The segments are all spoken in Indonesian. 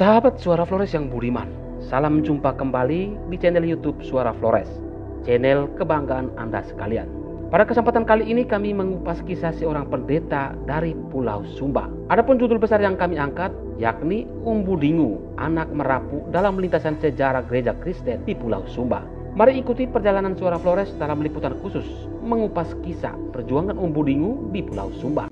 Sahabat Suara Flores yang budiman, salam jumpa kembali di channel YouTube Suara Flores, channel kebanggaan Anda sekalian. Pada kesempatan kali ini kami mengupas kisah seorang pendeta dari Pulau Sumba. Adapun judul besar yang kami angkat yakni Umbudingu, anak merapu dalam lintasan sejarah gereja Kristen di Pulau Sumba. Mari ikuti perjalanan Suara Flores dalam liputan khusus mengupas kisah perjuangan Umbudingu di Pulau Sumba.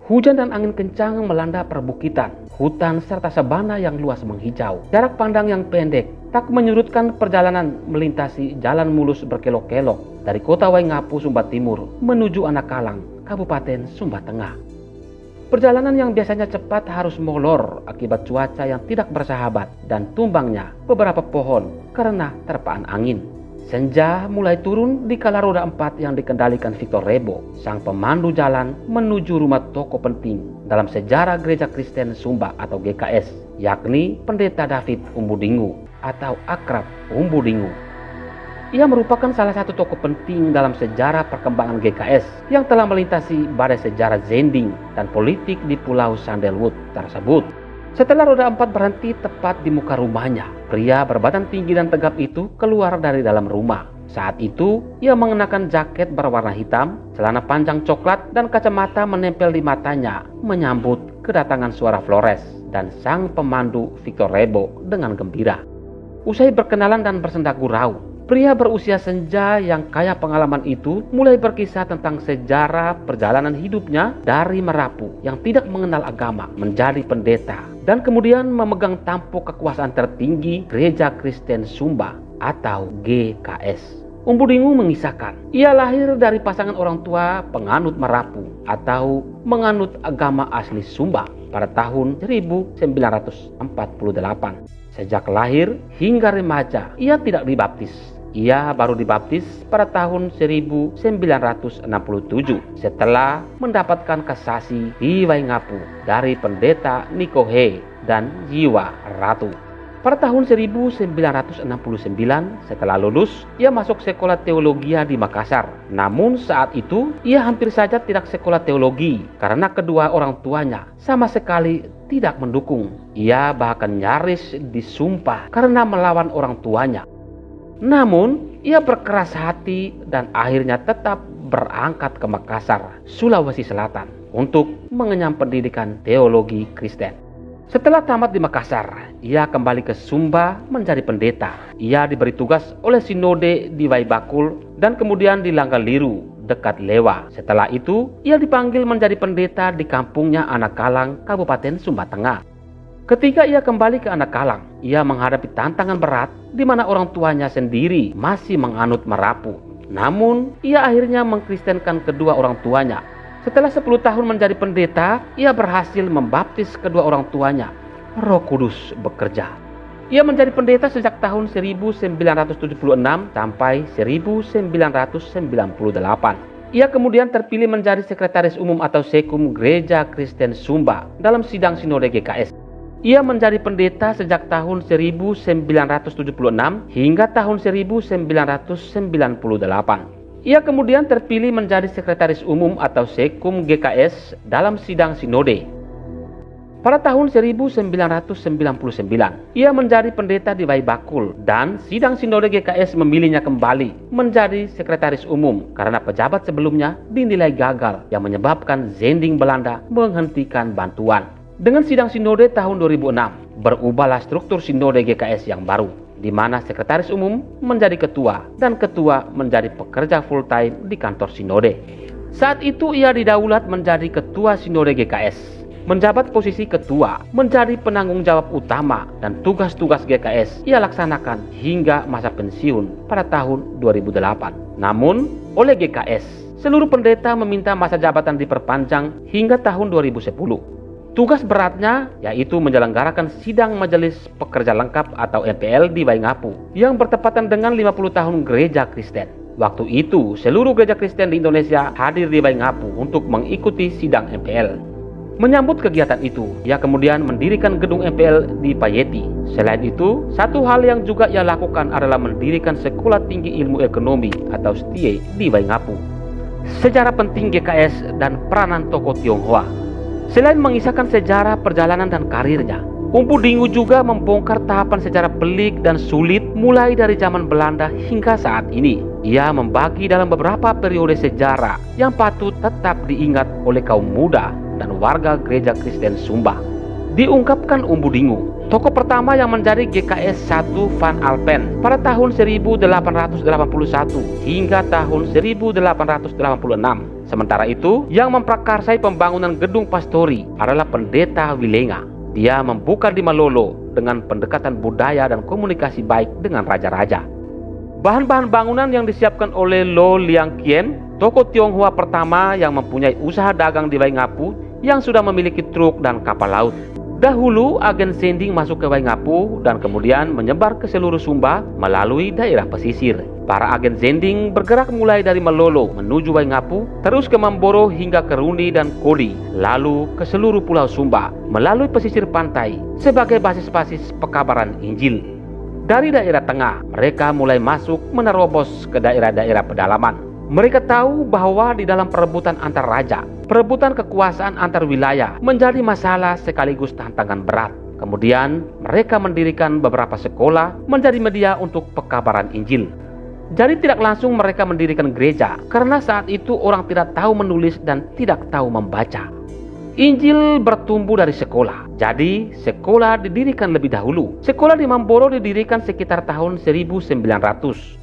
Hujan dan angin kencang melanda perbukitan, hutan serta sabana yang luas menghijau. Jarak pandang yang pendek tak menyurutkan perjalanan melintasi jalan mulus berkelok-kelok dari kota Waingapu, Sumba Timur menuju Anakalang, Kabupaten Sumba Tengah. Perjalanan yang biasanya cepat harus molor akibat cuaca yang tidak bersahabat dan tumbangnya beberapa pohon karena terpaan angin. Senja mulai turun di kala roda 4 yang dikendalikan Victor Rebo, sang pemandu jalan menuju rumah tokoh penting dalam sejarah gereja Kristen Sumba atau GKS, yakni Pendeta David Umbudingu atau akrab Umbudingu. Ia merupakan salah satu tokoh penting dalam sejarah perkembangan GKS yang telah melintasi badai sejarah Zending dan politik di Pulau Sandalwood tersebut. Setelah roda 4 berhenti tepat di muka rumahnya, pria berbadan tinggi dan tegap itu keluar dari dalam rumah. Saat itu, ia mengenakan jaket berwarna hitam, celana panjang coklat, dan kacamata menempel di matanya, menyambut kedatangan Suara Flores dan sang pemandu Victor Rebo dengan gembira. Usai berkenalan dan bersenda gurau, pria berusia senja yang kaya pengalaman itu mulai berkisah tentang sejarah perjalanan hidupnya dari merapu yang tidak mengenal agama menjadi pendeta dan kemudian memegang tampuk kekuasaan tertinggi Gereja Kristen Sumba atau GKS. Umbudingu mengisahkan, ia lahir dari pasangan orang tua penganut merapu atau menganut agama asli Sumba pada tahun 1948. Sejak lahir hingga remaja, ia tidak dibaptis. Ia baru dibaptis pada tahun 1967 setelah mendapatkan kasasi di Waingapu dari pendeta Nikohe dan Jiwa Ratu. Pada tahun 1969 setelah lulus, ia masuk sekolah teologi di Makassar. Namun saat itu ia hampir saja tidak sekolah teologi karena kedua orang tuanya sama sekali tidak mendukung. Ia bahkan nyaris disumpah karena melawan orang tuanya. Namun, ia berkeras hati dan akhirnya tetap berangkat ke Makassar, Sulawesi Selatan untuk mengenyam pendidikan teologi Kristen. Setelah tamat di Makassar, ia kembali ke Sumba menjadi pendeta. Ia diberi tugas oleh sinode di Waibakul dan kemudian di Langgaliru, dekat Lewa. Setelah itu, ia dipanggil menjadi pendeta di kampungnya Anakalang, Kabupaten Sumba Tengah. Ketika ia kembali ke Anakalang, ia menghadapi tantangan berat di mana orang tuanya sendiri masih menganut merapu. Namun, ia akhirnya mengkristenkan kedua orang tuanya. Setelah 10 tahun menjadi pendeta, ia berhasil membaptis kedua orang tuanya. Roh Kudus bekerja. Ia menjadi pendeta sejak tahun 1976 sampai 1998. Ia kemudian terpilih menjadi sekretaris umum atau sekum Gereja Kristen Sumba dalam sidang sinode GKS. Ia menjadi pendeta sejak tahun 1976 hingga tahun 1998. Ia kemudian terpilih menjadi sekretaris umum atau sekum GKS dalam sidang sinode. Pada tahun 1999, ia menjadi pendeta di Waibakul dan sidang sinode GKS memilihnya kembali menjadi sekretaris umum karena pejabat sebelumnya dinilai gagal yang menyebabkan Zending Belanda menghentikan bantuan. Dengan sidang sinode tahun 2006, berubahlah struktur sinode GKS yang baru, di mana sekretaris umum menjadi ketua dan ketua menjadi pekerja full time di kantor sinode. Saat itu ia didaulat menjadi ketua sinode GKS. Menjabat posisi ketua, menjadi penanggung jawab utama dan tugas-tugas GKS ia laksanakan hingga masa pensiun pada tahun 2008. Namun, oleh GKS, seluruh pendeta meminta masa jabatan diperpanjang hingga tahun 2010. Tugas beratnya yaitu menyelenggarakan sidang Majelis Pekerja Lengkap atau MPL di Waingapu yang bertepatan dengan 50 tahun gereja Kristen. Waktu itu, seluruh gereja Kristen di Indonesia hadir di Waingapu untuk mengikuti sidang MPL. Menyambut kegiatan itu, ia kemudian mendirikan gedung MPL di Payeti. Selain itu, satu hal yang juga ia lakukan adalah mendirikan Sekolah Tinggi Ilmu Ekonomi atau STIE di Waingapu. Sejarah penting GKS dan peranan tokoh Tionghoa. Selain mengisahkan sejarah perjalanan dan karirnya, Umpu Dingu juga membongkar tahapan sejarah pelik dan sulit mulai dari zaman Belanda hingga saat ini. Ia membagi dalam beberapa periode sejarah yang patut tetap diingat oleh kaum muda dan warga gereja Kristen Sumba. Diungkapkan Umpu Dingu, tokoh pertama yang menjadi GKS 1 Van Alpen pada tahun 1881 hingga tahun 1886. Sementara itu, yang memprakarsai pembangunan gedung pastori adalah Pendeta Wilenga. Dia membuka di Malolo dengan pendekatan budaya dan komunikasi baik dengan raja-raja. Bahan-bahan bangunan yang disiapkan oleh Lo Liang Kien, tokoh Tionghoa pertama yang mempunyai usaha dagang di Waingapu yang sudah memiliki truk dan kapal laut. Dahulu agen Zending masuk ke Waingapu dan kemudian menyebar ke seluruh Sumba melalui daerah pesisir. Para agen Zending bergerak mulai dari Malolo menuju Waingapu, terus ke Mamboro hingga ke Runi dan Kodi, lalu ke seluruh pulau Sumba melalui pesisir pantai sebagai basis-basis pekabaran Injil. Dari daerah tengah, mereka mulai masuk menerobos ke daerah-daerah pedalaman. Mereka tahu bahwa di dalam perebutan antar raja, perebutan kekuasaan antar wilayah menjadi masalah sekaligus tantangan berat. Kemudian mereka mendirikan beberapa sekolah menjadi media untuk pekabaran Injil. Jadi tidak langsung mereka mendirikan gereja, karena saat itu orang tidak tahu menulis dan tidak tahu membaca. Injil bertumbuh dari sekolah. Jadi sekolah didirikan lebih dahulu. Sekolah di Mamboro didirikan sekitar tahun 1900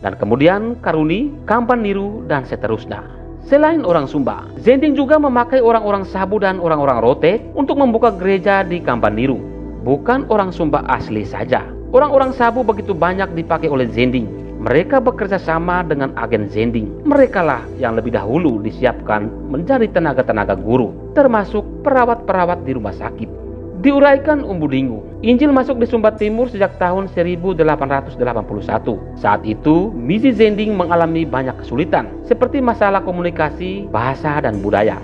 dan kemudian Karuni, Kampan Niru dan seterusnya. Selain orang Sumba, Zending juga memakai orang-orang Sabu dan orang-orang Rote untuk membuka gereja di Kampan Niru. Bukan orang Sumba asli saja. Orang-orang Sabu begitu banyak dipakai oleh Zending. Mereka bekerja sama dengan agen Zending. Merekalah yang lebih dahulu disiapkan menjadi tenaga-tenaga guru, termasuk perawat-perawat di rumah sakit. Diuraikan Umpu Dingu, Injil masuk di Sumba Timur sejak tahun 1881. Saat itu, misi Zending mengalami banyak kesulitan, seperti masalah komunikasi, bahasa, dan budaya.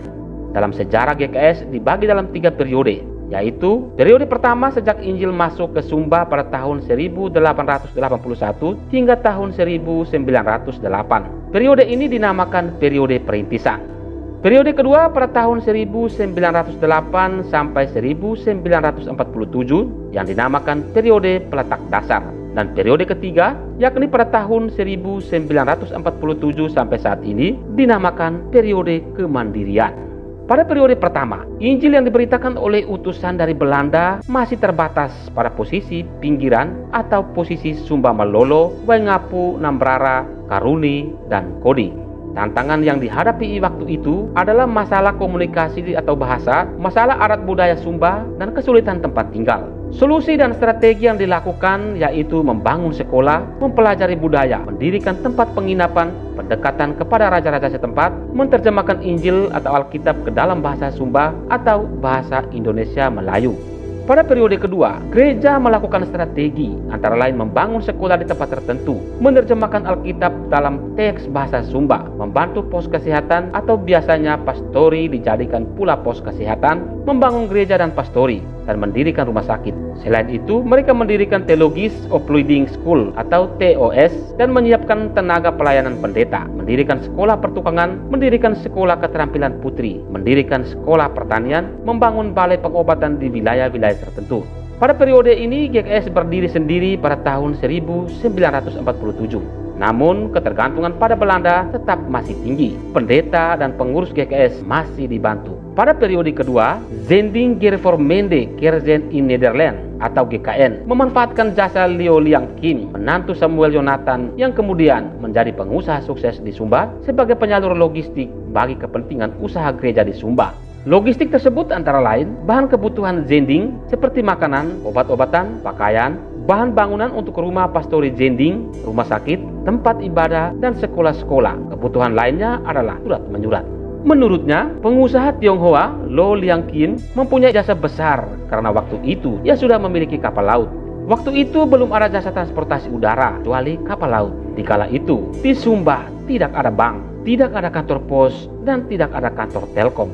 Dalam sejarah GKS dibagi dalam 3 periode, yaitu periode pertama sejak Injil masuk ke Sumba pada tahun 1881 hingga tahun 1908. Periode ini dinamakan periode perintisan. Periode kedua pada tahun 1908 sampai 1947 yang dinamakan periode peletak dasar. Dan periode ketiga yakni pada tahun 1947 sampai saat ini dinamakan periode kemandirian. Pada periode pertama, Injil yang diberitakan oleh utusan dari Belanda masih terbatas pada posisi pinggiran atau posisi Sumba Malolo, Waingapu, Nambrara, Karuni, dan Kodi. Tantangan yang dihadapi waktu itu adalah masalah komunikasi atau bahasa, masalah adat budaya Sumba, dan kesulitan tempat tinggal. Solusi dan strategi yang dilakukan yaitu membangun sekolah, mempelajari budaya, mendirikan tempat penginapan, pendekatan kepada raja-raja setempat, menerjemahkan Injil atau Alkitab ke dalam bahasa Sumba atau bahasa Indonesia Melayu. Pada periode kedua, gereja melakukan strategi antara lain membangun sekolah di tempat tertentu, menerjemahkan Alkitab dalam teks bahasa Sumba, membantu pos kesehatan atau biasanya pastori dijadikan pula pos kesehatan, membangun gereja dan pastori, dan mendirikan rumah sakit. Selain itu, mereka mendirikan Theologies of Leading School atau TOS dan menyiapkan tenaga pelayanan pendeta, mendirikan sekolah pertukangan, mendirikan sekolah keterampilan putri, mendirikan sekolah pertanian, membangun balai pengobatan di wilayah-wilayah tertentu. Pada periode ini GKS berdiri sendiri pada tahun 1947. Namun ketergantungan pada Belanda tetap masih tinggi. Pendeta dan pengurus GKS masih dibantu. Pada periode kedua, Zending Gereformende Kerzen in Nederland atau GKN memanfaatkan jasa Leo Liang Kin, menantu Samuel Jonathan yang kemudian menjadi pengusaha sukses di Sumba sebagai penyalur logistik bagi kepentingan usaha gereja di Sumba. Logistik tersebut antara lain bahan kebutuhan Zending seperti makanan, obat-obatan, pakaian, bahan bangunan untuk rumah pastori Zending, rumah sakit, tempat ibadah, dan sekolah-sekolah. Kebutuhan lainnya adalah surat menyurat. Menurutnya, pengusaha Tionghoa Lo Liang Kin mempunyai jasa besar karena waktu itu ia sudah memiliki kapal laut. Waktu itu belum ada jasa transportasi udara kecuali kapal laut. Dikala itu, di Sumba tidak ada bank, tidak ada kantor pos, dan tidak ada kantor telkom.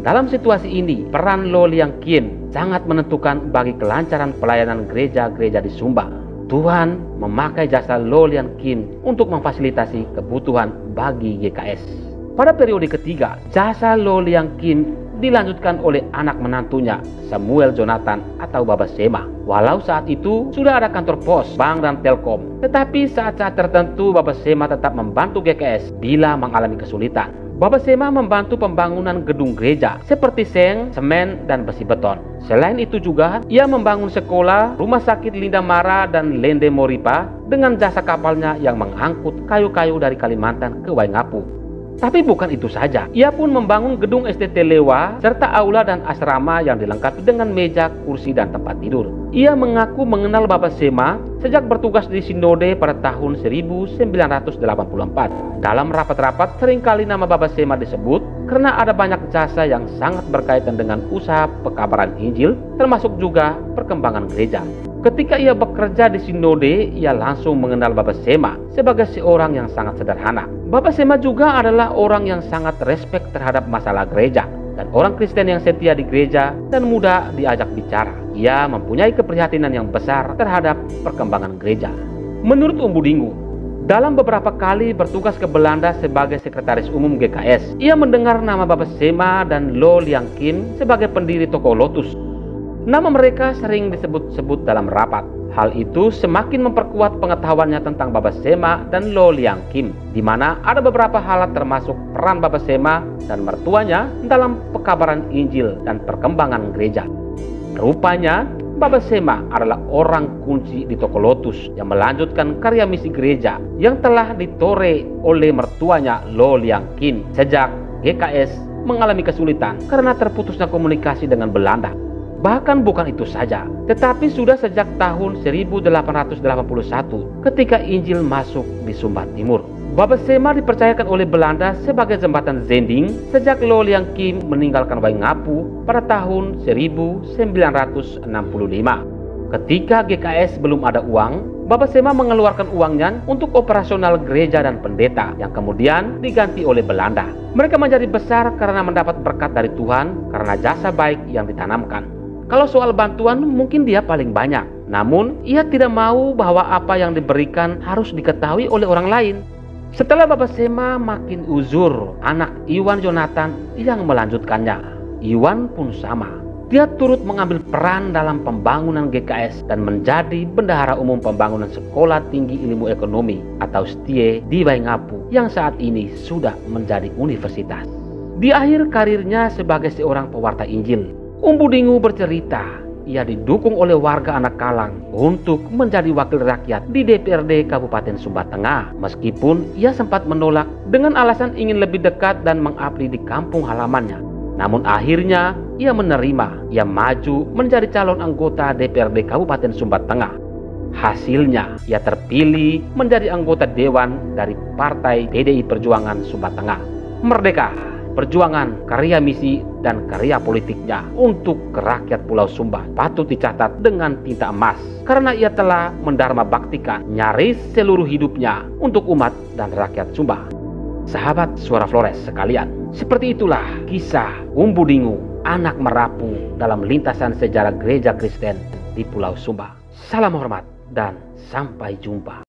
Dalam situasi ini, peran Lo Liang Kin sangat menentukan bagi kelancaran pelayanan gereja-gereja di Sumba. Tuhan memakai jasa Lo Liang Kin untuk memfasilitasi kebutuhan bagi GKS. Pada periode ketiga, jasa Lo Liang Kim dilanjutkan oleh anak menantunya, Samuel Jonathan atau Baba Sema. Walau saat itu sudah ada kantor pos, bank, dan telkom, tetapi saat-saat tertentu Baba Sema tetap membantu GKS bila mengalami kesulitan. Baba Sema membantu pembangunan gedung gereja seperti seng, semen, dan besi beton. Selain itu juga, ia membangun sekolah, rumah sakit Linda Mara dan Lende Moripa dengan jasa kapalnya yang mengangkut kayu-kayu dari Kalimantan ke Waingapu. Tapi bukan itu saja, ia pun membangun gedung STT Lewa serta aula dan asrama yang dilengkapi dengan meja, kursi, dan tempat tidur. Ia mengaku mengenal Baba Sema sejak bertugas di Sinode pada tahun 1984. Dalam rapat-rapat seringkali nama Baba Sema disebut karena ada banyak jasa yang sangat berkaitan dengan usaha pekabaran Injil, termasuk juga perkembangan gereja. Ketika ia bekerja di Sinode, ia langsung mengenal Baba Sema sebagai seorang yang sangat sederhana. Baba Sema juga adalah orang yang sangat respek terhadap masalah gereja dan orang Kristen yang setia di gereja dan mudah diajak bicara. Ia mempunyai keprihatinan yang besar terhadap perkembangan gereja. Menurut Umbu Dingu, dalam beberapa kali bertugas ke Belanda sebagai sekretaris umum GKS, ia mendengar nama Baba Sema dan Lo Liang Kim sebagai pendiri toko Lotus. Nama mereka sering disebut-sebut dalam rapat. Hal itu semakin memperkuat pengetahuannya tentang Baba Sema dan Lo Liang Kim, di mana ada beberapa hal termasuk peran Baba Sema dan mertuanya dalam pekabaran Injil dan perkembangan gereja. Rupanya, Baba Sema adalah orang kunci di toko Lotus yang melanjutkan karya misi gereja yang telah ditore oleh mertuanya Lo Liang Kim sejak GKS mengalami kesulitan karena terputusnya komunikasi dengan Belanda. Bahkan bukan itu saja, tetapi sudah sejak tahun 1881 ketika Injil masuk di Sumba Timur. Baba Sema dipercayakan oleh Belanda sebagai jembatan Zending sejak Lo Liang Kim meninggalkan Waingapu pada tahun 1965. Ketika GKS belum ada uang, Baba Sema mengeluarkan uangnya untuk operasional gereja dan pendeta yang kemudian diganti oleh Belanda. Mereka menjadi besar karena mendapat berkat dari Tuhan karena jasa baik yang ditanamkan. Kalau soal bantuan mungkin dia paling banyak, namun ia tidak mau bahwa apa yang diberikan harus diketahui oleh orang lain. Setelah Baba Sema makin uzur, anak Iwan Jonathan yang melanjutkannya. Iwan pun sama. Dia turut mengambil peran dalam pembangunan GKS dan menjadi bendahara umum pembangunan Sekolah Tinggi Ilmu Ekonomi atau STIE di Waingapu yang saat ini sudah menjadi universitas. Di akhir karirnya sebagai seorang pewarta Injil, Umbu Dingu bercerita, ia didukung oleh warga Anak Kalang untuk menjadi wakil rakyat di DPRD Kabupaten Sumba Tengah. Meskipun ia sempat menolak dengan alasan ingin lebih dekat dan mengabdi di kampung halamannya. Namun akhirnya ia menerima, ia maju menjadi calon anggota DPRD Kabupaten Sumba Tengah. Hasilnya, ia terpilih menjadi anggota Dewan dari Partai PDI Perjuangan Sumba Tengah. Merdeka! Perjuangan, karya misi, dan karya politiknya untuk rakyat Pulau Sumba patut dicatat dengan tinta emas karena ia telah mendharma baktikan nyaris seluruh hidupnya untuk umat dan rakyat Sumba. Sahabat Suara Flores sekalian, seperti itulah kisah Umbu Dingu, anak merapu dalam lintasan sejarah gereja Kristen di Pulau Sumba. Salam hormat dan sampai jumpa.